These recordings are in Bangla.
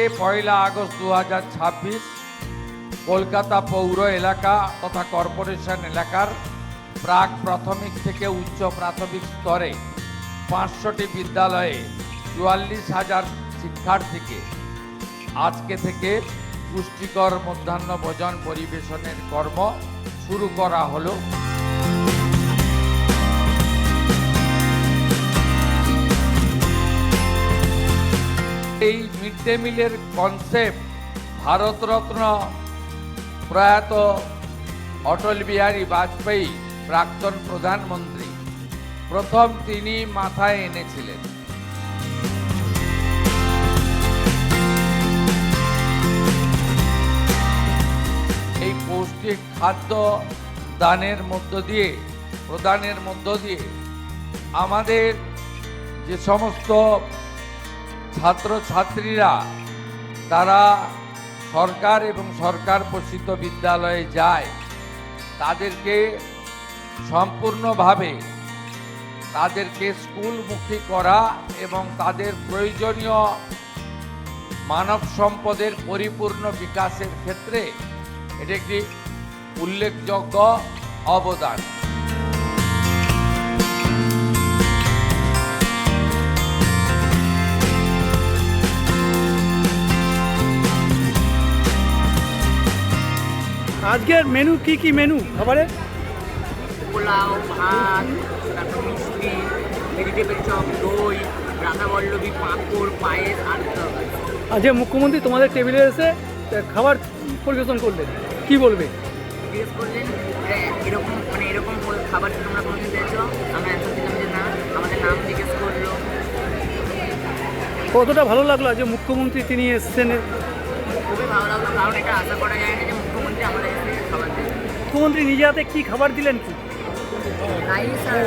থেকে 1 আগস্ট 2026 কলকাতা পৌর এলাকা তথা কর্পোরেশন এলাকার প্রাক প্রাথমিক থেকে উচ্চ প্রাথমিক স্তরে 500টি বিদ্যালয়ে 44,000 শিক্ষার্থীকে আজকে থেকে পুষ্টিকর মধ্যাহ্ন ভোজন পরিবেশনের কর্ম শুরু করা হলো। এই মিড ডে মিলের কনসেপ্ট ভারতরত্ন প্রয়াত অটল বিহারী বাজপেয়ী প্রাক্তন প্রধানমন্ত্রী প্রথম তিনি মাথায় এনেছিলেন। এই পৌষ্টিক খাদ্য প্রদানের মধ্য দিয়ে আমাদের যে সমস্ত ছাত্রছাত্রীরা তারা সরকার এবং সরকার পোষিত বিদ্যালয়ে যায়, তাদেরকে সম্পূর্ণভাবে তাদেরকে স্কুলমুখী করা এবং তাদের প্রয়োজনীয় মানব সম্পদের পরিপূর্ণ বিকাশের ক্ষেত্রে এটি একটি উল্লেখযোগ্য অবদান। আজকের মেনু কি মেনু খাবারের? পোলাও, ভাত, তারপর মিষ্টি, ভেজিটেবল চপ, দই, রাধাবল্লভী, পাঁপড়, পায়েস আর তরকারি। আজকে মুখ্যমন্ত্রী তোমাদের টেবিলে এসে খাবার পরিবেশন করলেন, কি বলবে? জিজ্ঞেস করলেন এরকম এরকম খাবার তোমরা কোনোদিন পেয়েছো? আমরা অ্যান্সার দিলাম যে না। আমাদের নাম জিজ্ঞেস করলো। কতটা ভালো লাগলো যে মুখ্যমন্ত্রী তিনি এসছেন? খুবই ভালো লাগলো, কারণ এটা আশা করা যায় না যে মুখ্যমন্ত্রী আমাদের এসে খাবার দেবে। মুখ্যমন্ত্রী নিজে হাতে কি খাবার দিলেন? রাইস আর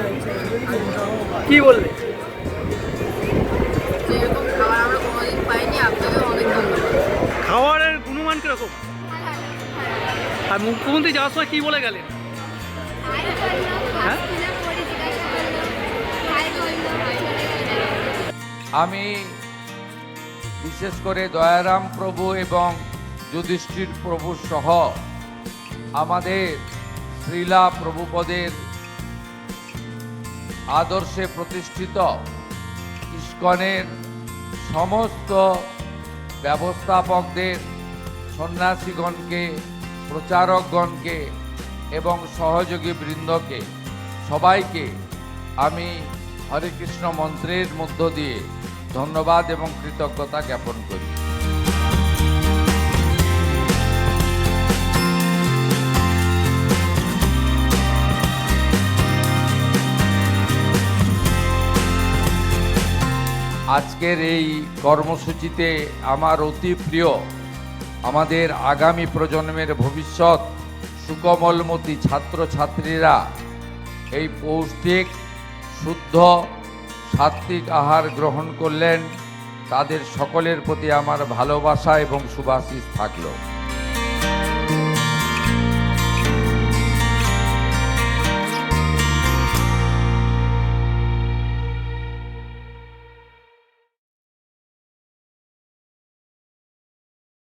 কি বললে? যেরকম খাবার আমরা কোনোদিন পাইনি, আপনাকে অনেক ধন্যবাদ। খাবারের গুণমান কিরকম? আর মুখ্যমন্ত্রী যাওয়ার সময় কি বলে গেলেন? হ্যাঁ, আমি বিশেষ করে দয়ারাম প্রভু এবং যুধিষ্ঠির প্রভু সহ আমাদের শ্রীলা প্রভুপদের আদর্শে প্রতিষ্ঠিত ইস্কনের সমস্ত ব্যবস্থাপকদের, সন্ন্যাসীগণকে, প্রচারকগণকে এবং সহযোগী বৃন্দকে সবাইকে আমি হরে কৃষ্ণ মন্ত্রের মধ্য দিয়ে ধন্যবাদ এবং কৃতজ্ঞতা জ্ঞাপন করি। আজকের এই কর্মসূচিতে আমার অতি প্রিয় আমাদের আগামী প্রজন্মের ভবিষ্যৎ সুকোমলমতি ছাত্রছাত্রীরা এই পৌষ্টিক শুদ্ধ সাত্ত্বিক আহার গ্রহণ করলেন। তাদের সকলের প্রতি আমার ভালোবাসা এবং শুভাশিস থাকলো।